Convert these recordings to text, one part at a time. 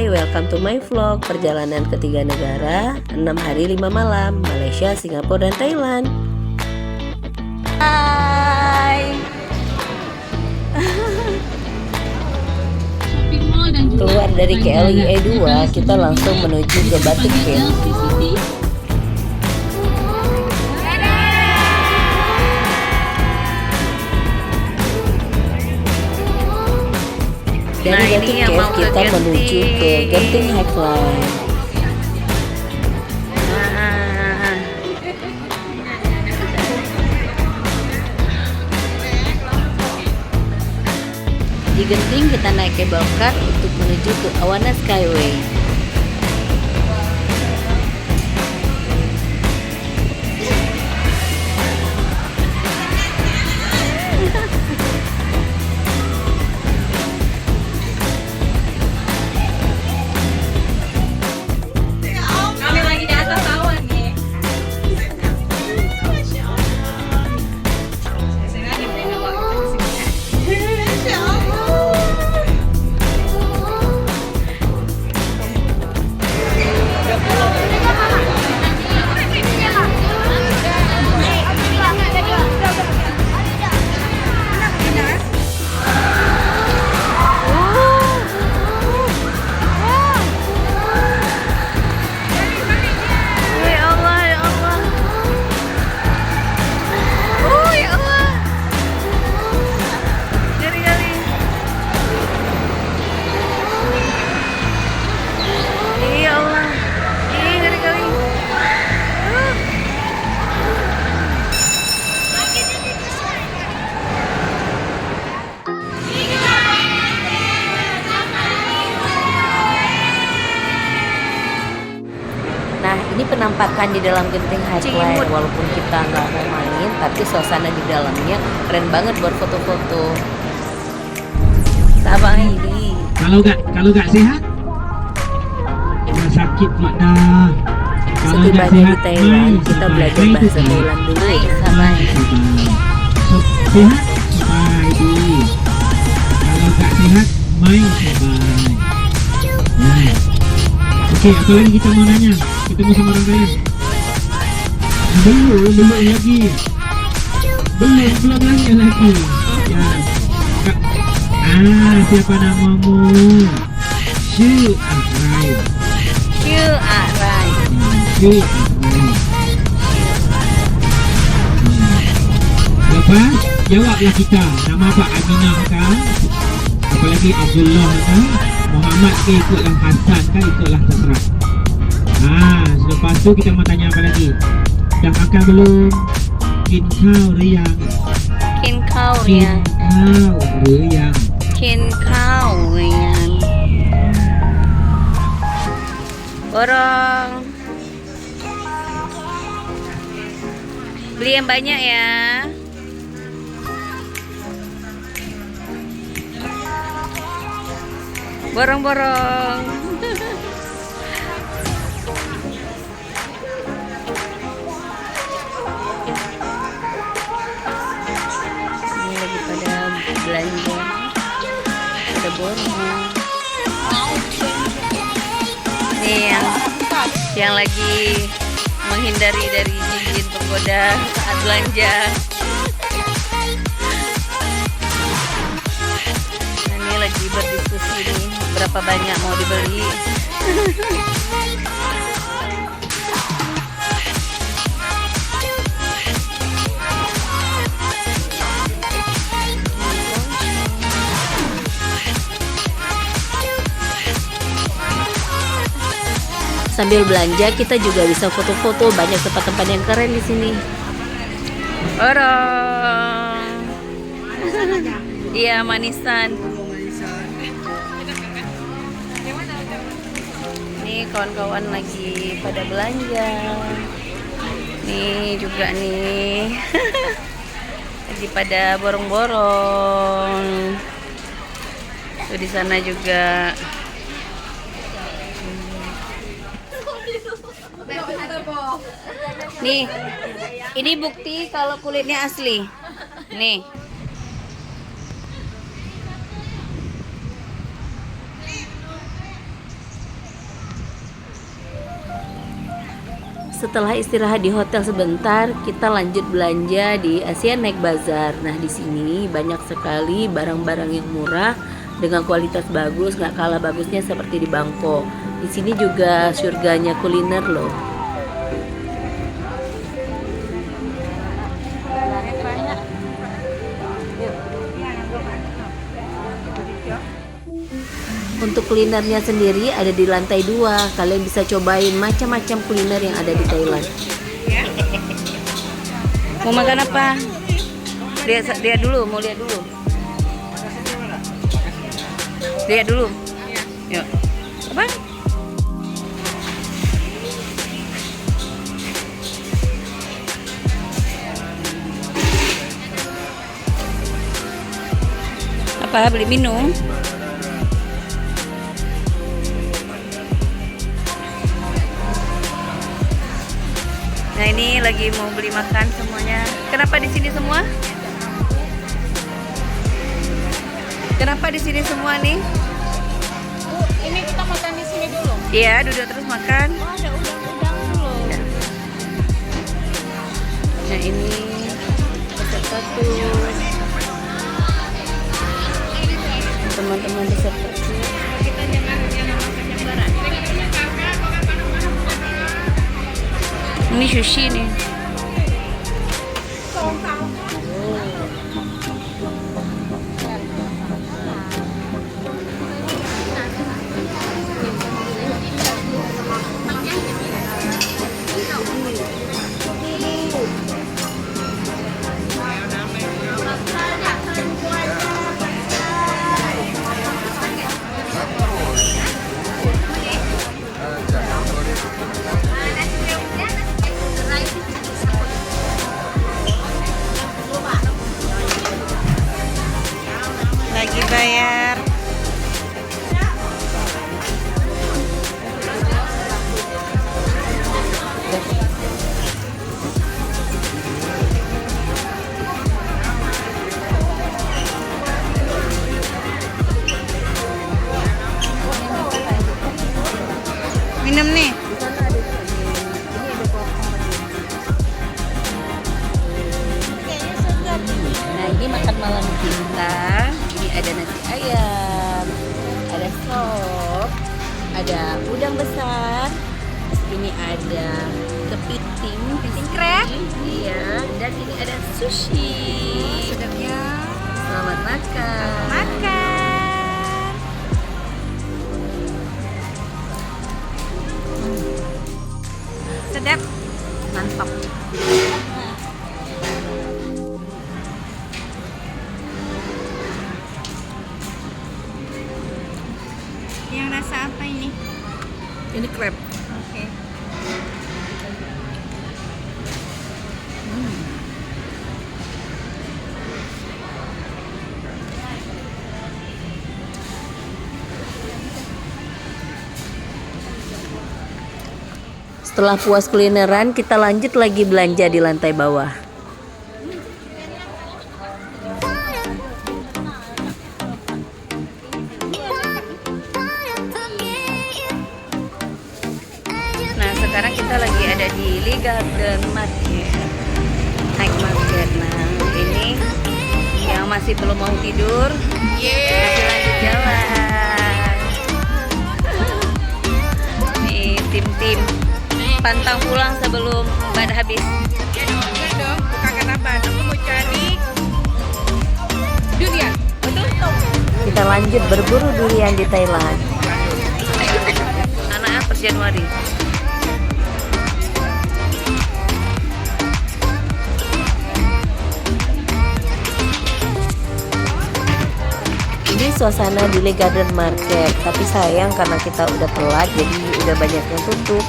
Hai, welcome to my vlog perjalanan ke 3 negara 6 hari 5 malam, Malaysia, Singapura, dan Thailand. Hai. Keluar dari KLIA 2, kita langsung menuju ke Batu Cave. Dari Batu Cave kita menuju ke Genting Highline. Di Genting kita naik cable car untuk menuju ke Awana Skyway. Ini penampakan di dalam Genting Highline. Walaupun kita nggak mau main, tapi suasana di dalamnya keren banget buat foto-foto. Sabang ini. Kalau nggak sehat, ya sakit pula dah. Setibanya di Thailand, kita belajar bahasa Thailand dulu. Sabang. Sehat, sampai di. Kalau nggak sehat, main sampai. Oke, apa lagi kita mau nanya? Ketemu sama orang kaya? Belum lagi. Belum lagi. Ya. Siapa namamu? Shu Arai. Lepas jawablah kita. Nama Pak Aminah kan? Apalagi Abdullah kan? Muhammad ke ikutlah, Hasan kan ikutlah, terserah. Selepas tu kita mau tanya apa lagi? Dah makan belum? Kinkau riang. Borong. Beli yang banyak ya. Borong-borong. Ini lagi pada belanja. Ada borong. Ini yang lagi menghindari dari jin penggoda saat belanja. Ini lagi berdiskusi nih, berapa banyak mau dibeli. Sambil belanja kita juga bisa foto-foto, banyak tempat-tempat yang keren di sini. Orang. Iya, manisan. Nih kawan-kawan lagi pada belanja. Nih juga nih. Lagi pada borong-borong. Tuh di sana juga. Nih, ini bukti kalau kulitnya asli. Nih. Setelah istirahat di hotel sebentar, kita lanjut belanja di Asian Night Bazaar. Nah, di sini banyak sekali barang-barang yang murah dengan kualitas bagus, nggak kalah bagusnya seperti di Bangkok. Di sini juga surganya kuliner loh. Untuk kulinernya sendiri ada di lantai 2. Kalian bisa cobain macam-macam kuliner yang ada di Thailand. Mau makan apa? Lihat dulu, mau lihat dulu. Lihat dulu. Yuk. Apa? Apa? Beli minum? Nah, ini lagi mau beli makan semuanya. Kenapa di sini semua? Kenapa di sini semua nih? Ini kita makan di sini dulu. Iya, duduk terus makan. Oh, ada udang-udang dulu. Ya. Nah, ini peserta tuh teman-teman peserta tuh. Kita jangan makan yang barat. Ini sushi nih. Lagi bayar. Minum nih. Nah, ini makan malam kita. Ini ada nasi ayam, ada sop, ada udang besar. Ini ada kepiting crab. Iya, dan ini ada sushi. Sedapnya. Selamat makan. Makan. Sedap. Mantap. Yang rasa apa ini? Ini crab. Oke. Setelah puas kulineran, kita lanjut lagi belanja di lantai bawah. Nah, sekarang kita lagi ada di Lee Garden Market, Night Market. Nah, ini yang masih belum mau tidur, masih lanjut jalan. Nih, tim-tim pantang pulang sebelum ban habis. Ya dong, bukan apa. Aku mau cari durian. Betul tuh. Kita lanjut berburu durian di Thailand. Anak per Januari. Ini suasana di Lee Garden Market, tapi sayang karena kita udah telat jadi udah banyak yang tutup.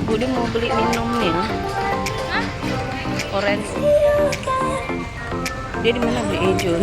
Budi mau beli minum nih, orange. Dia di mana beli hijau?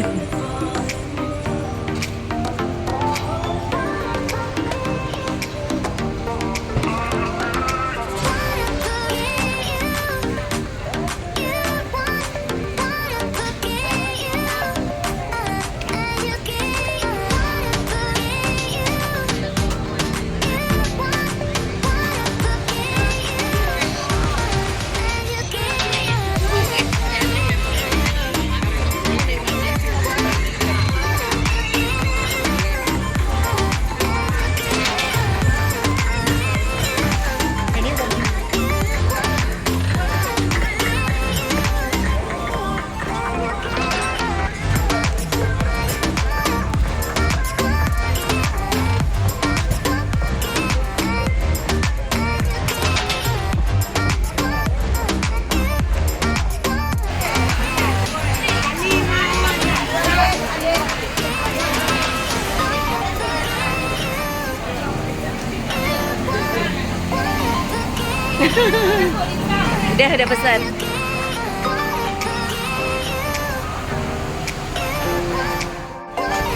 Udah pesan.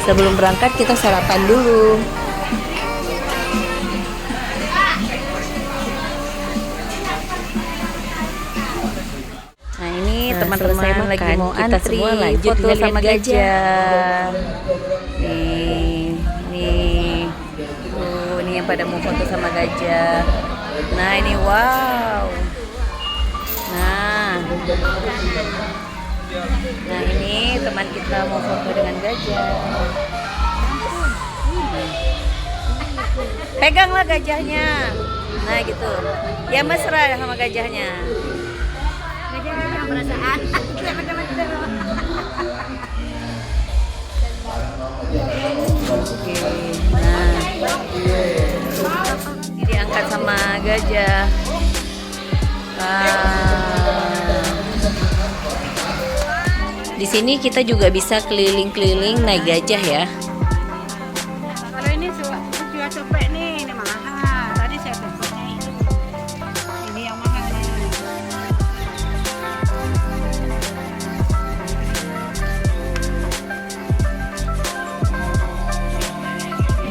Sebelum berangkat kita sarapan dulu. Nah ini teman-teman lagi mau antri foto sama gajah. Nih, ini yang pada mau foto sama gajah. Nah ini wow. Nah ini teman kita mau foto dengan gajah. Peganglah gajahnya. Nah gitu. Ya mesra sama gajahnya. Gajahnya perasaan. Oke. Nah. Diangkat sama gajah. Di sini kita juga bisa keliling-keliling naik gajah ya. Kalau ini jual copek nih, ini mahal. Tadi saya tanya itu. Ini yang mahal nih.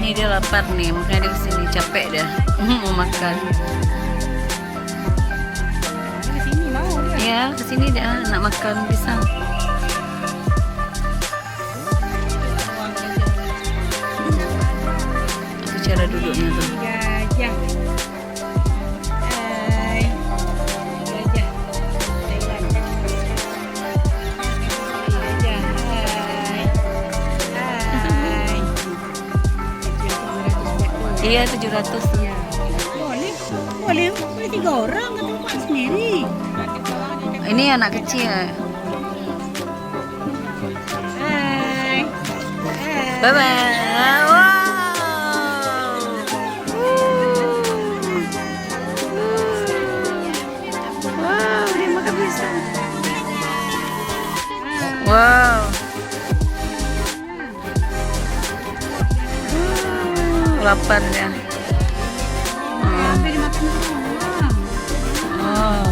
Ini dia lapar nih, makanya dia kesini capek dah. Mau makan. Di sini mau dia. Ya, kesini dia nak makan pisang. Itu cara duduknya tuh. Gajah. Hai. Gajah. Gajah. Hai. Hai. Iya 700. Ya. Boleh 3 orang atau 4 sendiri. Ini anak kecil. Hai. Bye bye. Wow. Wow, dia makan pisang. Wow. Lapar ya. Apa dimakan semua? Oh.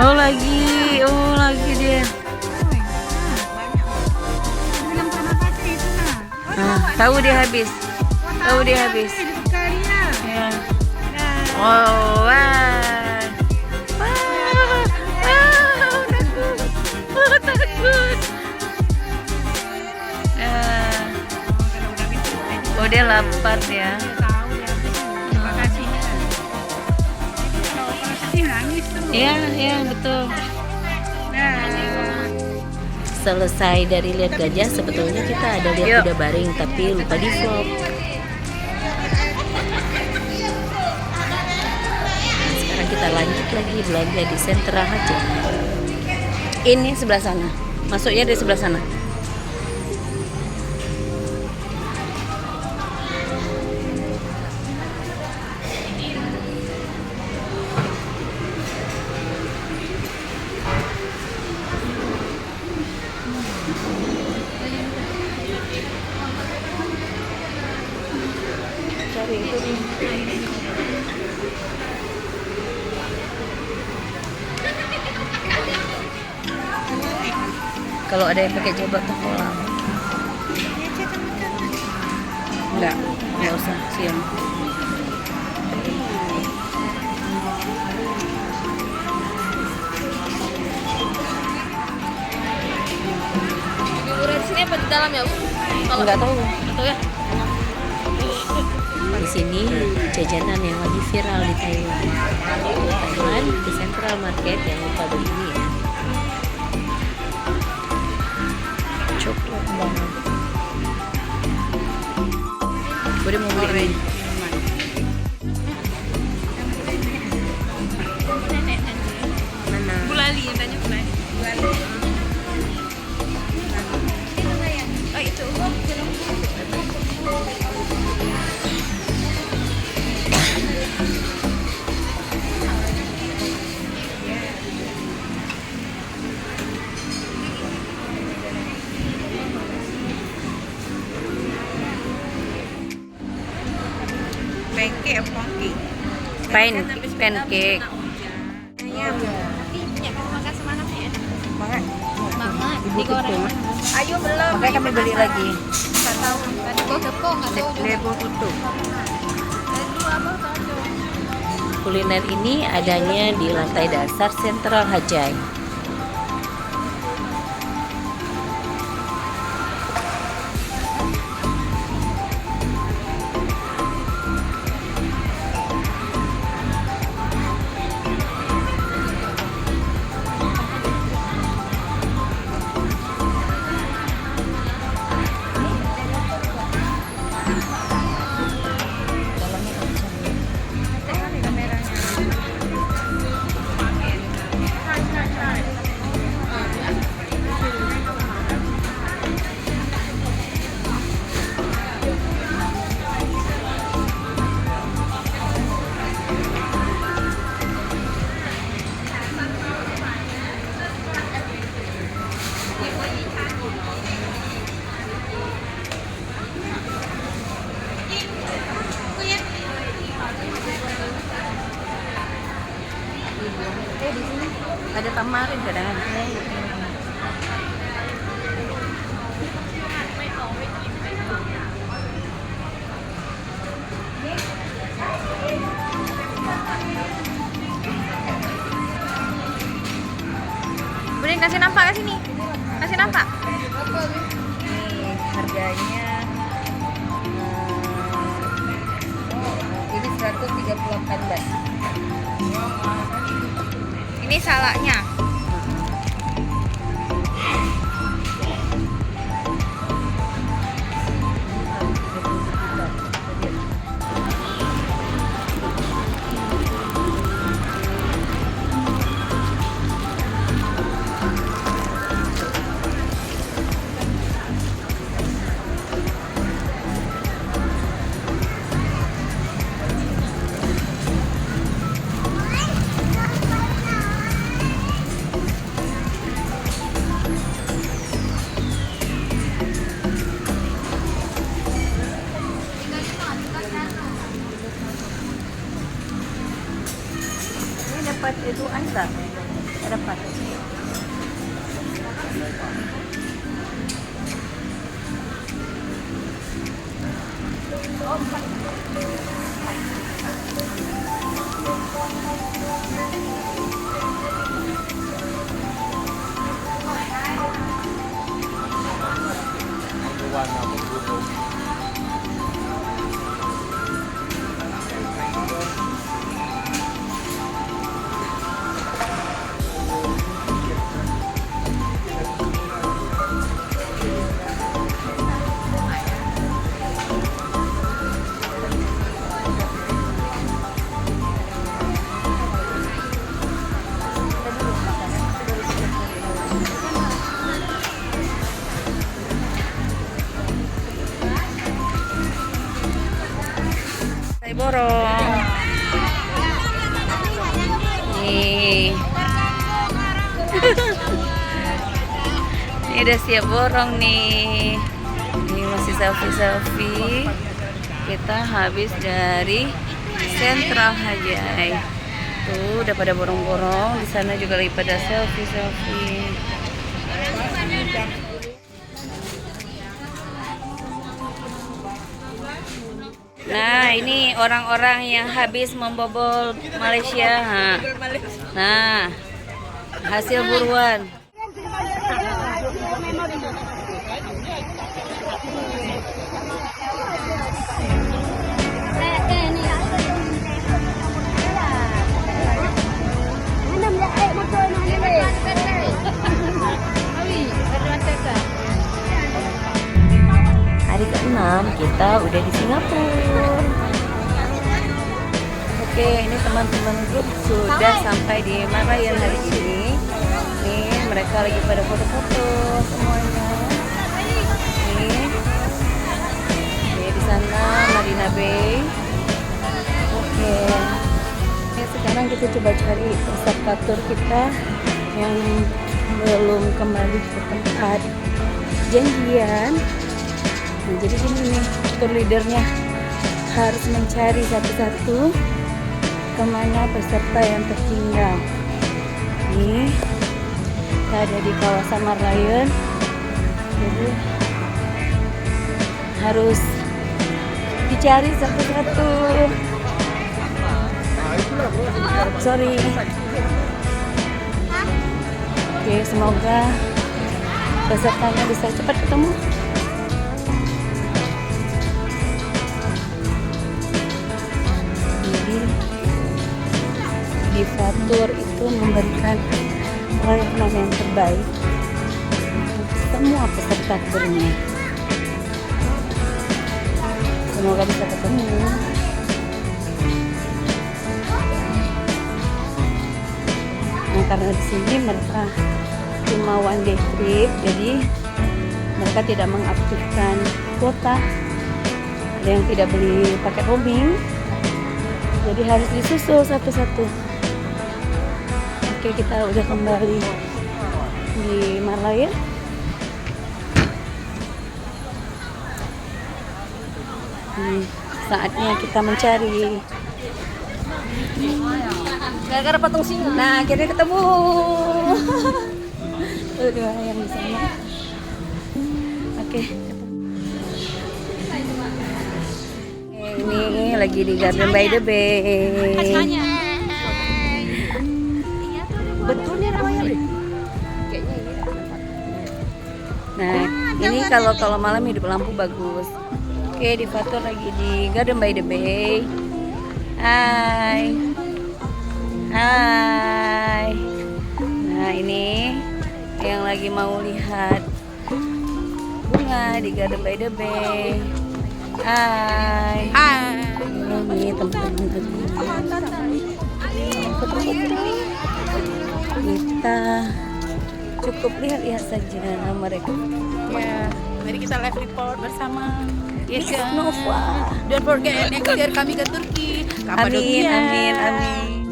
Oh lagi dia. Bilang sama pacar itu nah. Tahu dia habis. Tahu dia habis. Sekali ya. Ya. Nah. Oh, wah. Takut. Takut. Oh, dia lapar ya. Tahu ya. Terima kasih. Kalau orang sedih nangis tuh. Iya, betul. Nah. Selesai dari lihat gajah, sebetulnya kita ada lihat kuda baring, tapi lupa di vlog. Nah, sekarang kita lanjut lagi belanja di Sentra Hajat. Ini sebelah sana. Masuknya dari sebelah sana. Kalau ada yang pakai jilbab tuh kolam. Enggak usah siang. Di sini apa di dalam ya? Enggak tahu. Atau ya? Di sini jajanan yang lagi viral di Thailand. Thailand di Central Market yang lupa begini ya. Coklat banget. Gue mau beli ini. Gulali yang tanya gulali. Oh itu. Pancake pancake, pancake. Pancake. Ayam. Makan semangat ya. Makan. Semangat. Digoreng. Ayo belum. Makanya kami beli lagi. Nggak tahu. Tadi gua tepung nggak tahu juga. Lebo tutup. Dulu abang tahu. Kuliner ini adanya di lantai dasar Sentral Hajai. Di sini ada tamarin kadang-kadang. Budi kasih nampak ke sini. Kasih nampak. Nih harganya ini 138 baht. Ini salaknya. Ini dapat itu anda. Dapat. Saya borong. Nih. Ini udah siap borong nih. Ini masih selfie-selfie. Kita habis dari Sentral Hajai. Tuh udah pada borong-borong. Di sana juga lagi pada selfie-selfie. Nah, ini orang-orang yang habis membobol Malaysia. Nah, hasil buruan. Hari ke-6 kita udah di Singapura. Oke, ini teman-teman grup sudah sampai di Marayan hari ini. Nih, mereka lagi pada foto-foto semuanya. Nih, di sana Marina Bay. Oke. Oke, sekarang kita coba cari peserta tur kita yang belum kembali ke tempat janjian. Nah, jadi gini nih tour leadernya. harus mencari satu-satu kemana peserta yang tertinggal. Ini kita ada di kawasan Marlion, jadi harus dicari satu-satu. Sorry. Oke, semoga pesertanya bisa cepat ketemu. Jadi Divatur itu memberikan pelayanan yang terbaik untuk semua peserta turnya. Semoga bisa ketemu. Nah, karena di sini mereka cuma one day trip, jadi mereka tidak mengaktifkan kuota. Ada yang tidak beli paket roaming, jadi harus disusul satu-satu. Oke, kita udah kembali di Marlion. Saatnya kita mencari. Gara-gara patung singa. Nah, akhirnya ketemu. Udah yang di sana. Oke. Ini lagi di Garden by the Bay. Betulnya namanya. Nah, ini kalau malam hidup lampu bagus. Oke, Divatur lagi di Garden by the Bay. Hai. Hai. Nah, ini yang lagi mau lihat bunga di Garden by the Bay. Hai. Hai. Ini teman-teman lagi. Kita cukup lihat-lihat saja mereka. Ya, mari kita live report bersama. Yes, Nova. Don't forget next year kami ke Turki. Amin, amin, amin.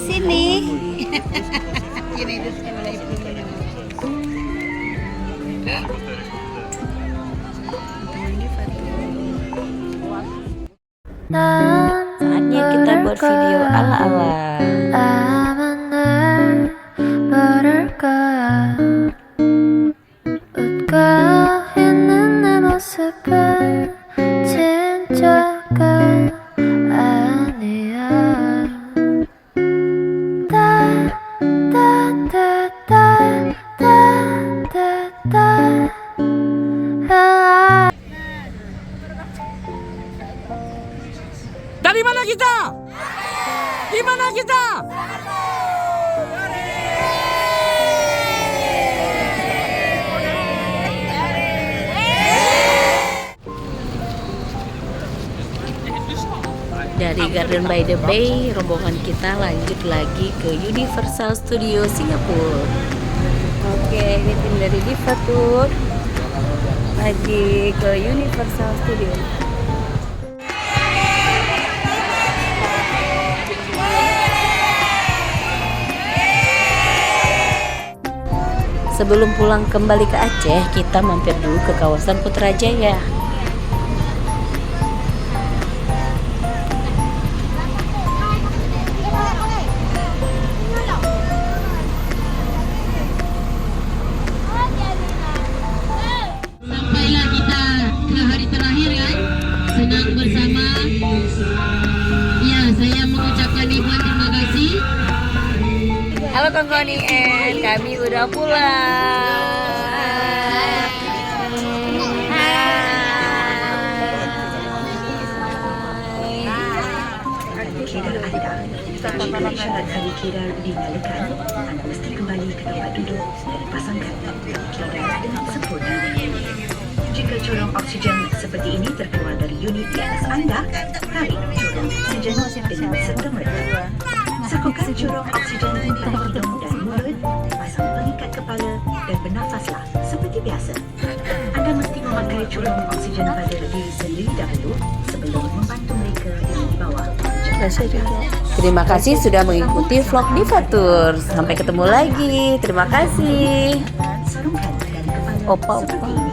Sini. Saatnya kita buat video ala-ala. Dari mana kita? Di mana kita? Dari Garden by the Bay, rombongan kita lanjut lagi ke Universal Studio Singapura. Oke, ini tim dari Divatur lagi ke Universal Studio. Sebelum pulang kembali ke Aceh, kita mampir dulu ke kawasan Putrajaya. Sampailah kita ke hari terakhir kan, senang bersama. Ya, saya mengucapkan ribuan terima kasih. Halo kawan-kawan IN, kami udah pulang. Kira anda, jika isyarat kali kira dinyalakan, anda mesti kembali ke tempat duduk dan pasangkan kira dengan sempurna. Jika corong oksigen seperti ini terkeluar dari unit di atas anda, tarik corong oksigen dengan serta-merta. Sakukan corong oksigen di hidung dan mulut, pasang pengikat kepala dan bernafaslah seperti biasa. Anda mesti memakai corong oksigen pada diri sendiri dahulu sebelum membantu mereka yang di bawah. Terima kasih sudah mengikuti vlog Divatur. Sampai ketemu lagi. Terima kasih. Sarungkan dari kepala Opa. seperti ini.